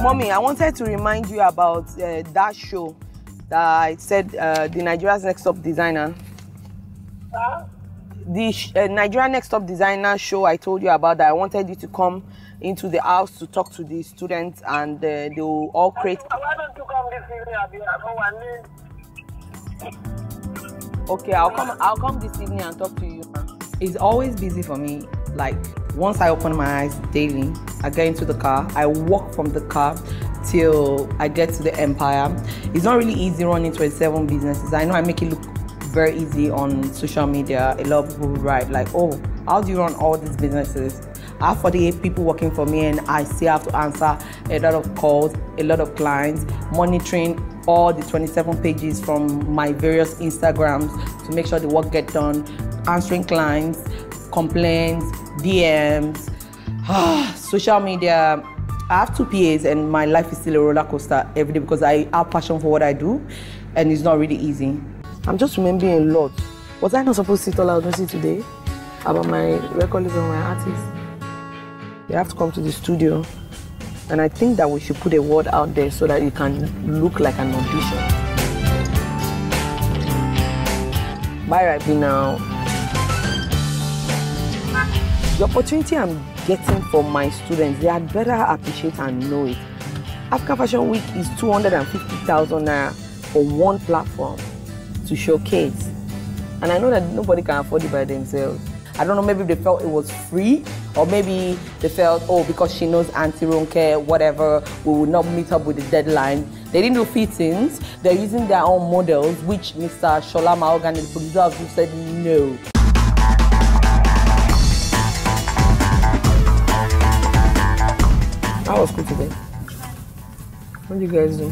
Mommy, I wanted to remind you about that show that I said, the Nigeria's Next Top Designer. The Nigeria Next Top Designer show I told you about, that I wanted you to come into the house to talk to the students, and they will all create. Why don't you come this evening? Okay, I'll come this evening and talk to you. It's always busy for me. Like, once I open my eyes daily, I get into the car, I walk from the car till I get to the Empire. It's not really easy running 27 businesses. I know I make it look very easy on social media. A lot of people write like, oh, how do you run all these businesses? I have 48 people working for me, and I still have to answer a lot of calls, a lot of clients, monitoring all the 27 pages from my various Instagrams to make sure the work gets done, answering clients, complaints, DMs, social media. I have 2 PAs, and my life is still a roller coaster every day because I have passion for what I do, and it's not really easy. I'm just remembering a lot. Was I not supposed to sit all out today about my record label and my artists? They have to come to the studio, and I think that we should put a word out there so that it can look like an audition. Bye, right now. The opportunity I'm getting for my students, they had better appreciate and know it. Africa Fashion Week is 250,000 naira for one platform to showcase. And I know that nobody can afford it by themselves. I don't know, maybe they felt it was free, or maybe they felt, oh, because she knows Auntie Ronke, whatever, we will not meet up with the deadline. They didn't do fittings. They're using their own models, which Mr. Shola Maogan, the producer of you, said no. How was school today? What did you guys do?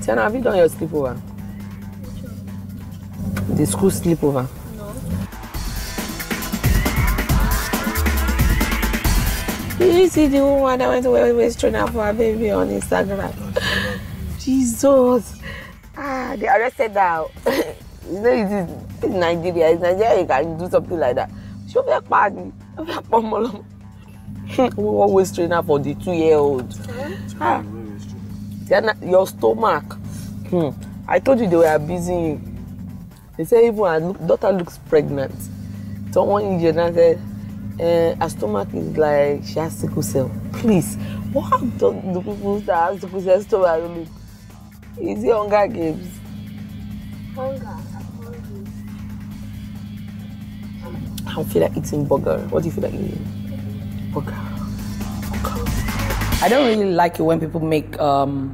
Tiannah, have you done your sleepover? The school sleepover? No. Did you see the woman that went to waist trainer for her baby on Instagram? Jesus! They arrested her. You know, it's Nigeria. It's Nigeria, you can do something like that. She'll be a party. We always trainer for the 2-year-old. Your stomach. I told you they were busy. They say even her daughter looks pregnant. Someone in Jeddah said, her stomach is like she has sickle cell. Please, what do the people that have sickle cell stomach look? Is it Hunger Games? Hunger. I feel like eating burger. What do you feel like eating? Burger. I don't really like it when people make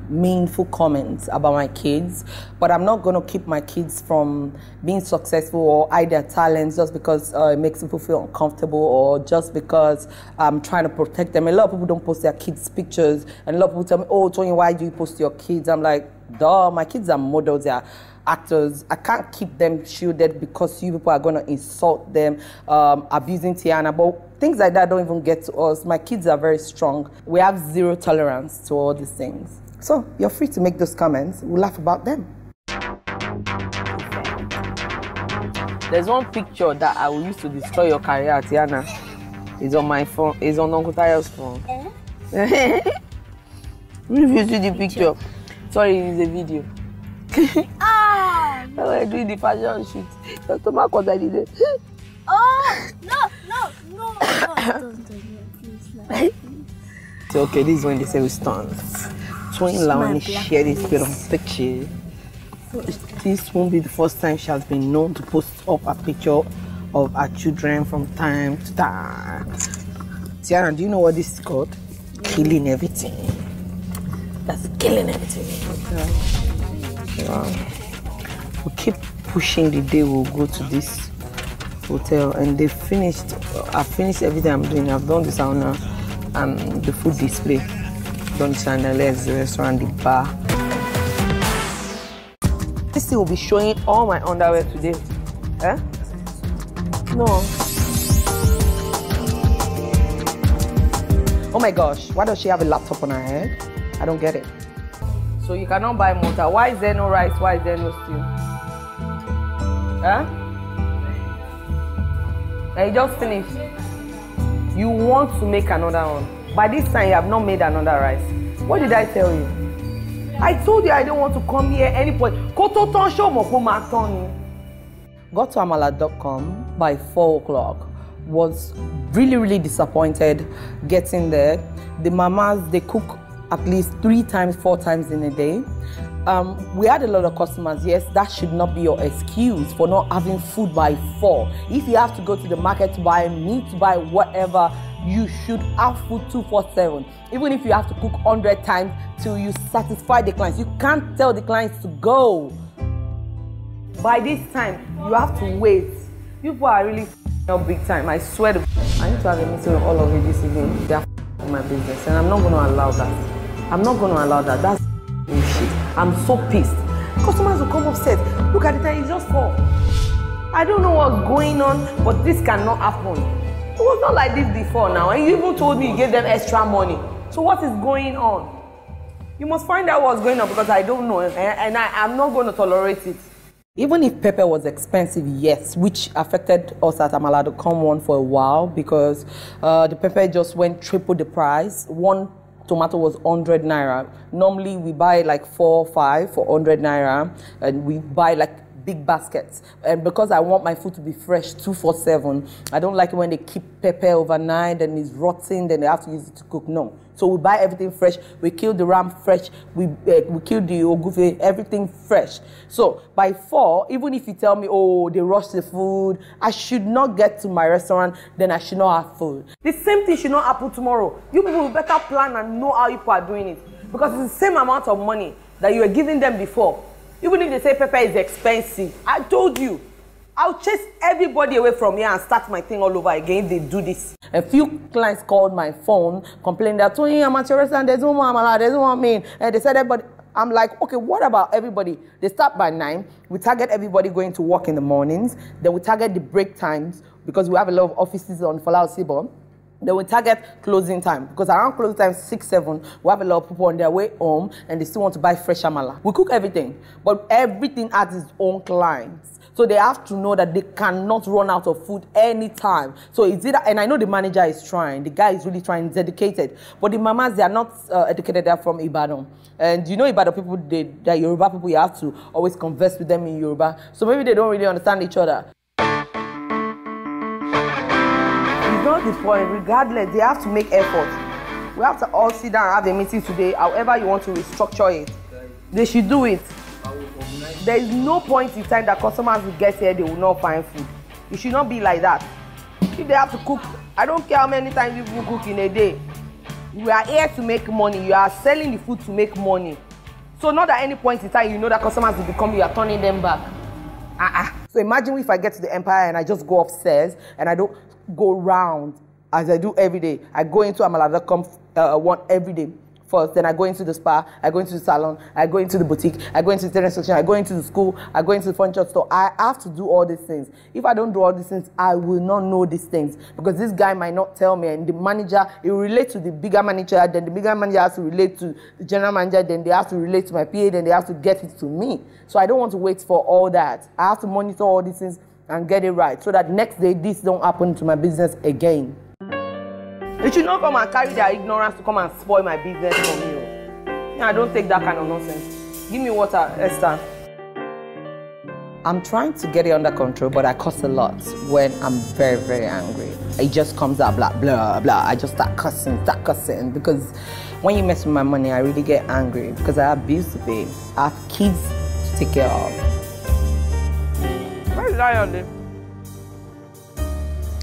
meaningful comments about my kids, but I'm not going to keep my kids from being successful or hide their talents just because it makes people feel uncomfortable, or just because I'm trying to protect them. A lot of people don't post their kids' pictures, and a lot of people tell me, oh, Tony, why do you post your kids? I'm like, duh, my kids are models, they are actors. I can't keep them shielded because you people are going to insult them, abusing Tiannah. But things like that don't even get to us. My kids are very strong. We have zero tolerance to all these things. So you're free to make those comments. We'll laugh about them. There's one picture that I will use to destroy your career, Tiannah. It's on my phone. It's on Uncle Tayo's phone. If you see the picture. Sorry, it's a video. I was doing the fashion shoot. Your stomach was like this. Oh, no. Don't do it, please. So, okay, this is when they say we stand. Twin Laoni share this bit of picture. This won't be the first time she has been known to post up a picture of her children from time to time. Tiannah, do you know what this is called? Killing everything. That's killing everything. Okay. We keep pushing the day we'll go to this hotel, and they finished. I've finished everything I'm doing. I've done the sauna and the food display. Done the chandeliers, the restaurant, the bar. This thing will be showing all my underwear today. Eh? No. Oh my gosh, why does she have a laptop on her head? I don't get it. So you cannot buy mortar. Why is there no rice? Why is there no stew? Huh? And you just finished. You want to make another one. By this time, you have not made another rice. What did I tell you? I told you I don't want to come here at any point. Got to amala.com by 4 o'clock. Was really disappointed getting there. The mamas, they cook at least 3 times, 4 times in a day. We had a lot of customers. Yes, that should not be your excuse for not having food by 4. If you have to go to the market to buy meat, to buy whatever, you should have food 247. Even if you have to cook 100 times till you satisfy the clients. You can't tell the clients to go. By this time, you have to wait. You people are really up big time. I swear to I need to have a meeting with all of you this evening. They are my business, and I'm not going to allow that. I'm not going to allow that. That's bullshit. I'm so pissed. Customers will come upset. Look at the time, it's just 4. I don't know what's going on, but this cannot happen. It was not like this before now, and you even told me you gave them extra money. So what is going on? You must find out what's going on, because I don't know, and I'm not going to tolerate it. Even if pepper was expensive, yes, which affected us at amala.com one for a while, because the pepper just went triple the price. One tomato was 100 naira. Normally we buy like 4 or 5 for 100 naira, and we buy like big baskets. And because I want my food to be fresh 247, I don't like it when they keep pepper overnight and it's rotting, then they have to use it to cook. No. So we buy everything fresh. We kill the ram fresh. We kill the ogufe, everything fresh. So by 4, even if you tell me, oh, they rush the food, I should not get to my restaurant, then I should not have food. The same thing should not happen tomorrow. You people will better plan and know how you people are doing it, because it's the same amount of money that you were giving them before. Even if they say pepper is expensive, I told you, I'll chase everybody away from here and start my thing all over again if they do this. A few clients called my phone, complaining that, oh, I'm at your restaurant, there's no more amala, there's no more mean. And they said, everybody. I'm like, okay, what about everybody? They start by 9. We target everybody going to work in the mornings. Then we target the break times, because we have a lot of offices on Falao Sibon. Then we target closing time, because around closing time 6, 7, we have a lot of people on their way home and they still want to buy fresh amala. We cook everything, but everything has its own clients. So they have to know that they cannot run out of food anytime. So it's either, and I know the manager is trying, the guy is really trying, dedicated. But the mamas, they are not educated, they're from Ibadan. And you know Ibadan people, they're Yoruba people, you have to always converse with them in Yoruba. So maybe they don't really understand each other. It's not this point, regardless, they have to make effort. We have to all sit down and have a meeting today, however you want to restructure it. They should do it. There is no point in time that customers will get here, they will not find food. It should not be like that. If they have to cook, I don't care how many times you cook in a day. We are here to make money. You are selling the food to make money. So not at any point in time you know that customers will become, you are turning them back. So imagine if I get to the Empire and I just go upstairs and I don't go round as I do every day. I go into amala.com one every day. First, then I go into the spa, I go into the salon, I go into the boutique, I go into the tennis section, I go into the school, I go into the furniture store. I have to do all these things. If I don't do all these things, I will not know these things, because this guy might not tell me, and the manager, he will relate to the bigger manager, then the bigger manager has to relate to the general manager, then they have to relate to my PA, then they have to get it to me. So I don't want to wait for all that. I have to monitor all these things and get it right, so that next day this don't happen to my business again. You should not come and carry their ignorance to come and spoil my business for me. I don't take that kind of nonsense. Give me water, Esther. I'm trying to get it under control, but I cuss a lot when I'm very, very angry. It just comes out blah, blah, blah. I just start cussing, because when you mess with my money, I really get angry, because I have bills to pay. I have kids to take care of. Where is Lion?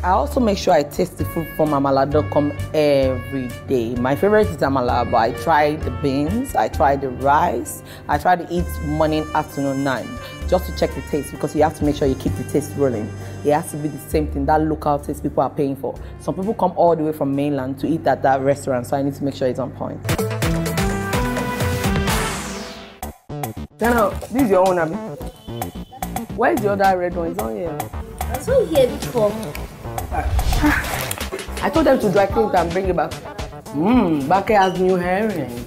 I also make sure I taste the food from amala.com every day. My favorite is amala, but I try the beans, I try the rice, I try to eat morning, afternoon, night, just to check the taste, because you have to make sure you keep the taste rolling. It has to be the same thing, that local taste people are paying for. Some people come all the way from mainland to eat at that restaurant, so I need to make sure it's on point. Tiannah, this is your own, Abby. Where is the other red one? It's on here. I saw here before. I told them to dry clean it and bring it back. Back here has new earrings.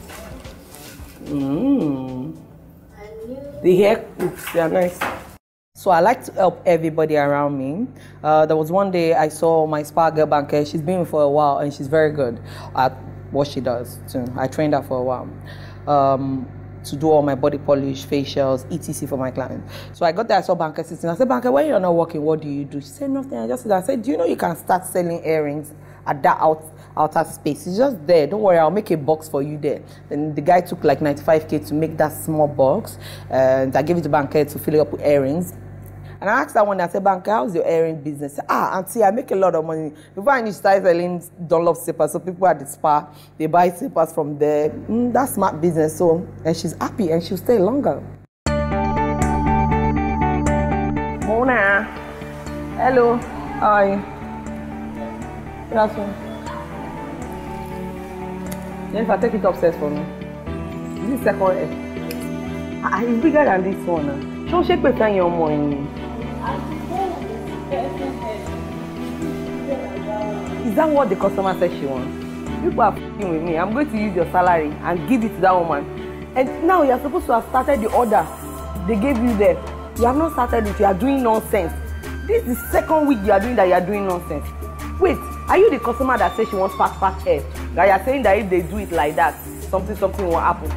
The hair, they are nice. So I like to help everybody around me. There was one day I saw my spa girl banker. She's been with me for a while and she's very good at what she does too. I trained her for a while. To do all my body polish, facials, etc. for my clients. So I got there, I saw Banker sitting. I said, Banker, when you're not working, what do you do? She said, nothing. I said, do you know you can start selling earrings at that outer space? It's just there. Don't worry, I'll make a box for you there. Then the guy took like 95K to make that small box. And I gave it to Banker to fill it up with earrings. And I asked that one, I said, Banker, how's your earring business? Auntie, I make a lot of money. Before I started selling Dunlop slippers, so people at the spa, they buy slippers from there. That's smart business. So, and she's happy and she'll stay longer. Mona. Hello. Hi. Good afternoon. Jennifer, take it upstairs for me. This is second air. It's bigger than this one. Show shape better your money. Is that what the customer says she wants? People are f***ing with me. I'm going to use your salary and give it to that woman. And now you're supposed to have started the order they gave you there. You have not started it. You are doing nonsense. This is the second week you are doing that. You are doing nonsense. Wait, are you the customer that says she wants fast hair? That you are saying that if they do it like that, something will happen?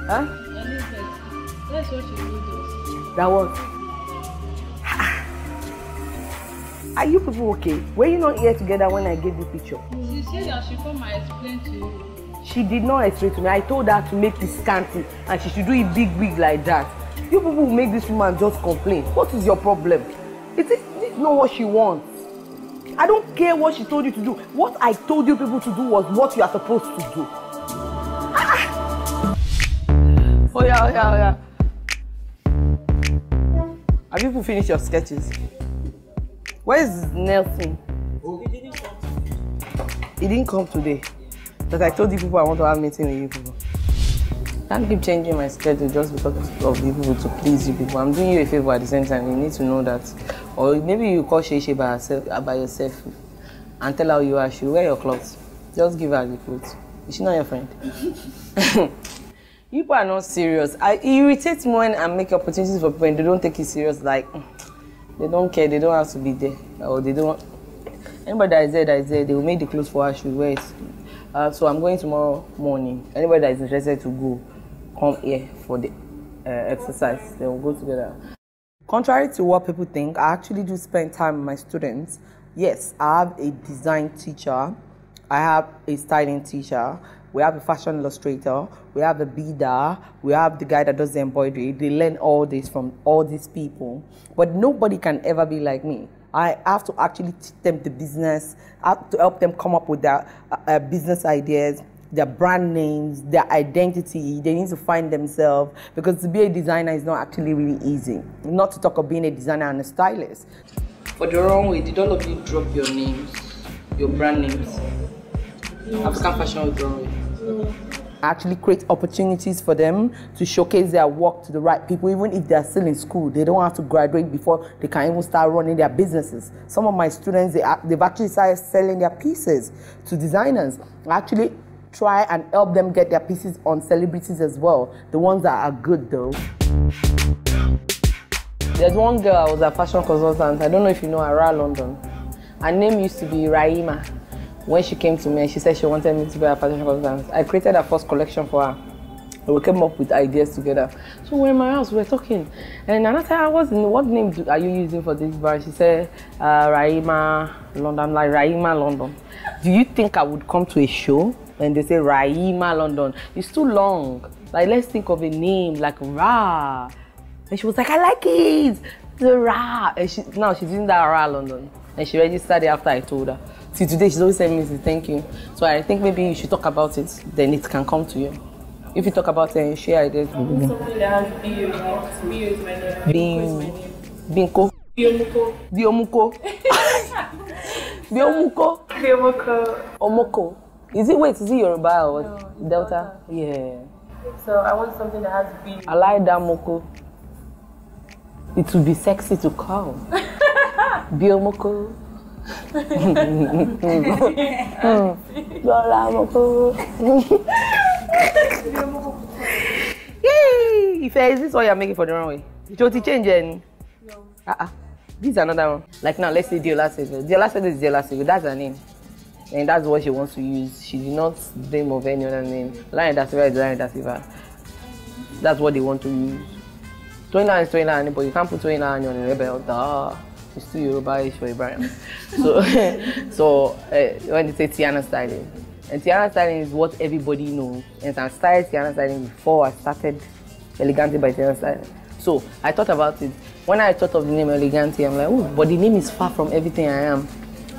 Huh? That's what she told us. That was. Are you people okay? Were you not here together when I gave you picture? She said that she come and explain to you. She did not explain to me. I told her to make it scanty and she should do it big like that. You people will make this woman just complain. What is your problem? This is not what she wants. I don't care what she told you to do. What I told you people to do was what you are supposed to do. Oh yeah. Have you people finished your sketches? Where is Nelson? He didn't come today. But I told you people I want to have a meeting with you people. I can't keep changing my schedule just because of you people to please you people. I'm doing you a favor at the same time. You need to know that. Or maybe you call Shay by yourself and tell her how you are. She'll wear your clothes. Just give her the clothes. Is she not your friend? You people are not serious. It irritates me when I make opportunities for people and they don't take it serious. Like, they don't care. They don't have to be there. Or they don't. Anybody that is there, they will make the clothes for her. She'll wear it. So I'm going tomorrow morning. Anybody that is interested to go, come here for the exercise. They will go together. Contrary to what people think, I actually do spend time with my students. Yes, I have a design teacher. I have a styling teacher. We have a fashion illustrator. We have a beader. We have the guy that does the embroidery. They learn all this from all these people. But nobody can ever be like me. I have to actually teach them the business. I have to help them come up with their business ideas, their brand names, their identity. They need to find themselves because to be a designer is not actually really easy. Not to talk of being a designer and a stylist. For the wrong way, did all of you drop your names, your brand names? African fashion with the wrong way. I actually create opportunities for them to showcase their work to the right people. Even if they're still in school, they don't have to graduate before they can even start running their businesses. Some of my students, they've actually started selling their pieces to designers. I actually try and help them get their pieces on celebrities as well, the ones that are good though. There's one girl, I was a fashion consultant. I don't know if you know her, around London. Her name used to be Raima. When she came to me and she said she wanted me to be a fashion consultant, I created her first collection for her. And we came up with ideas together. So we're in my house, we're talking. And I said, what name are you using for this bar? She said, Raima London. I'm like, Raima London. Do you think I would come to a show and they say Raima London? It's too long. Like, let's think of a name like Ra. And she was like, I like it. The Ra. And now she's using that Ra London. And she registered it after I told her. See, today she's always saying me, thank you. So I think maybe you should talk about it, then it can come to you. If you talk about it and share ideas. Something that has B is my name. Binko. Biomuko. Biomuko. Biomuko. Biomoko. Omoko. Is it Yoruba or no, Delta? Yeah. So I want something that has B. I like that Moko. It would be sexy to call. Biomoko. Yay! If is this what you're making for the runway? Joti change any? No. This is another one. Like now, let's say Diola Sego. Diola Sego is Diola Sego. That's her name. and that's what she wants to use. She did not dream of any other name. Lion Da Silva is Lion Da Silva. That's what they want to use. Tiannah is Tiannah, but you can't put Tiannah on your rebel. It's too Yoruba-ish for Ibrahim. So when they say Tiannah styling, and Tiannah styling is what everybody knows. And I started Tiannah styling before I started Elegante by Tiannah styling. So I thought about it. When I thought of the name Elegante, I'm like, oh, but the name is far from everything I am.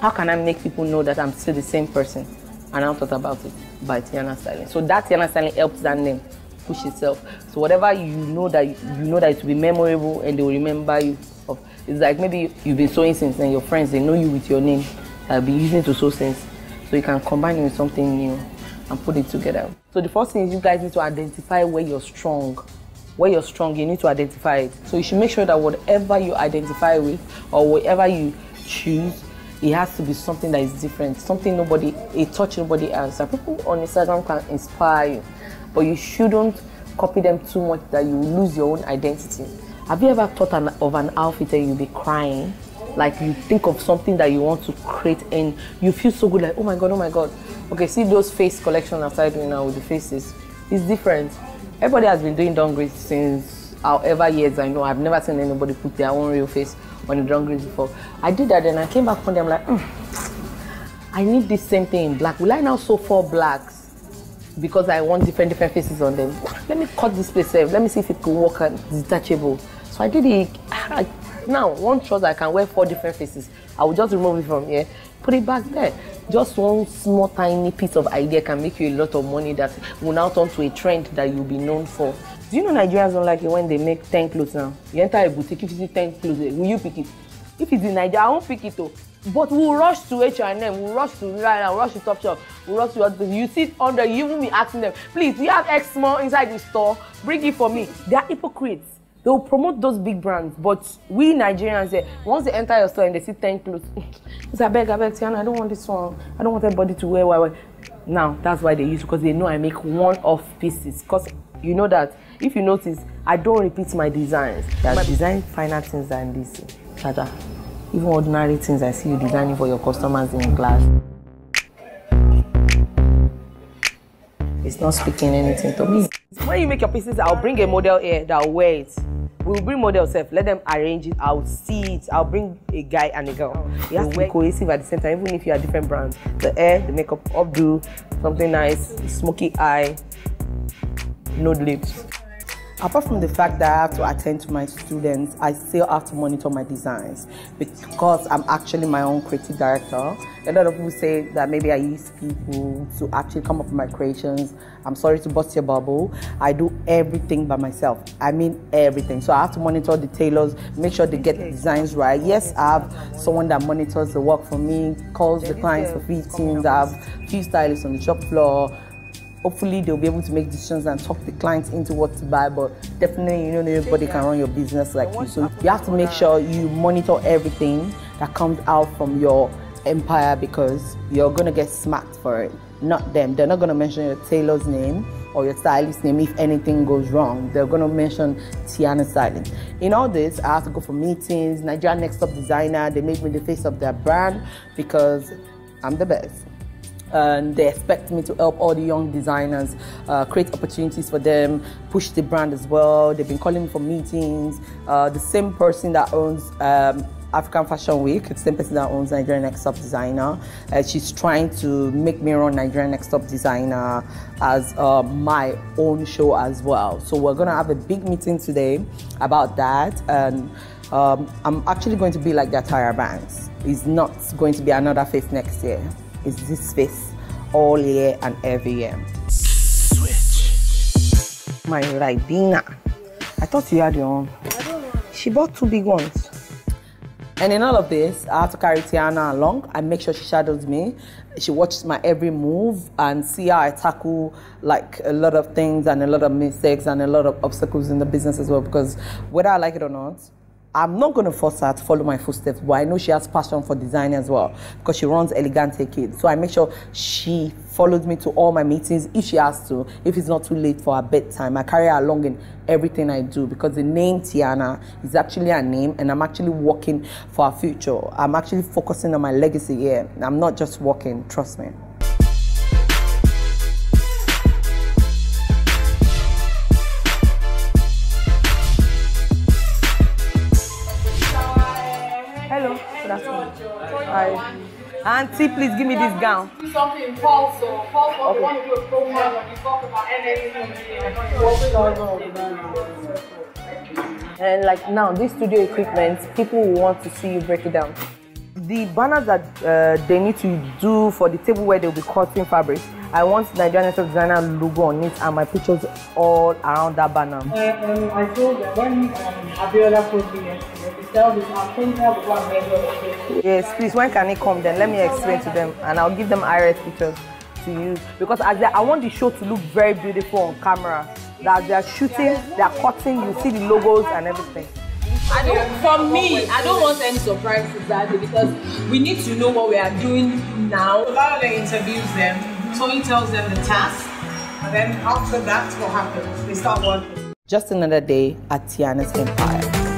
How can I make people know that I'm still the same person? And I thought about it by Tiannah styling. So that Tiannah styling helps that name push itself. So whatever you know that it will be memorable and they will remember you of. It's like maybe you've been sewing since and your friends, they know you with your name. I'll be using it to sew since. So you can combine it with something new and put it together. So the first thing is you guys need to identify where you're strong. Where you're strong, you need to identify it. So you should make sure that whatever you identify with or whatever you choose, it has to be something that is different, something a touch nobody else. And people on Instagram can inspire you, but you shouldn't copy them too much that you lose your own identity. Have you ever thought of an outfit and you'll be crying? Like you think of something that you want to create and you feel so good, like, oh my God, oh my God. Okay, see those face collection I've started doing now with the faces. It's different. Everybody has been doing downgrades since however years I know. I've never seen anybody put their own real face on the downgrades before. I did that and I came back one day, I'm like, I need this same thing in black. Will I now sew 4 blacks? Because I want different faces on them. Let me cut this place safe. Let me see if it could work and detachable. So I did it. Now, one trouser I can wear 4 different faces. I will just remove it from here, put it back there. Just one small tiny piece of idea can make you a lot of money that will now turn to a trend that you'll be known for. Do you know Nigerians don't like it when they make 10 clothes now? You enter a boutique, if you see 10 clothes, will you pick it? If it's in Nigeria, I won't pick it though. But we'll rush to H&M, we'll rush to Ryan, we'll rush to Topshop, we'll rush to other places. You see 100, you even be asking them, please, do you have X small inside the store? Bring it for me. They are hypocrites. They will promote those big brands, but we Nigerians, once they enter your store and they see 10 clothes, it's I beg, Tiannah, I don't want this one. I don't want everybody to wear. Now, that's why they use it, because they know I make one-off pieces. Because you know that, if you notice, I don't repeat my designs. I design finer things than this. Even ordinary things I see you designing for your customers in class. It's not speaking anything to me. When you make your pieces, I'll bring a model here that will wear it. We'll bring models, let them arrange it, I'll see it, I'll bring a guy and a girl. You have to be cohesive at the same time, even if you are different brands. The hair, the makeup, updo, something nice, smoky eye, no lips. Apart from the fact that I have to attend to my students, I still have to monitor my designs because I'm actually my own creative director. A lot of people say that maybe I use people to actually come up with my creations. I'm sorry to bust your bubble. I do everything by myself. I mean everything. So I have to monitor the tailors, make sure they get the designs right. Yes, I have someone that monitors the work for me, calls the clients for fittings. I have a few stylists on the shop floor. Hopefully they'll be able to make decisions and talk the clients into what to buy, but definitely you know everybody can run your business like you. So you have to make sure you monitor everything that comes out from your empire because you're gonna get smacked for it, not them. They're not gonna mention your tailor's name or your stylist's name if anything goes wrong. They're gonna mention Tiannah styling. In all this, I have to go for meetings. Nigeria Next Top Designer, they make me the face of their brand because I'm the best. And they expect me to help all the young designers create opportunities for them, push the brand as well. They've been calling me for meetings. The same person that owns African Fashion Week, it's the same person that owns Nigeria Next Top Designer. She's trying to make me run Nigeria Next Top Designer as my own show as well. So we're gonna have a big meeting today about that. And I'm actually going to be like their Tyra Banks. It's not going to be another face next year. It's this face all year and every year. Switch. My Ribena. I thought you had your own. I don't know. She bought 2 big ones. And in all of this, I have to carry Tiannah along. I make sure she shadows me. She watches my every move and see how I tackle like a lot of things and a lot of mistakes and a lot of obstacles in the business as well. Because whether I like it or not, I'm not going to force her to follow my footsteps, but I know she has passion for design as well because she runs Elegante Kids. So I make sure she follows me to all my meetings if she has to, if it's not too late for her bedtime. I carry her along in everything I do because the name Tiannah is actually her name, and I'm actually working for her future. I'm actually focusing on my legacy here. I'm not just working, trust me. Hello, good afternoon. Hi. Auntie, please give me this gown. Something false, so false what we want to do a program when we talk about And like now, this studio equipment, people will want to see you break it down. The banners that they need to do for the table where they'll be cutting fabrics, I want Nigerian designer logo on it and my pictures all around that banner. I told them when Abiola put me yesterday, they tell me I'm thinking of one. Yes, please, when can it come then? Let me explain to them and I'll give them IRS pictures to use. Because I want the show to look very beautiful on camera. That they're shooting, they're cutting, you see the logos and everything. For me, I don't want any surprises that day because we need to know what we are doing now. Laura interviews them, Tony tells them the task, and then after that, what happens? They start working. Just another day at Tiannah's empire.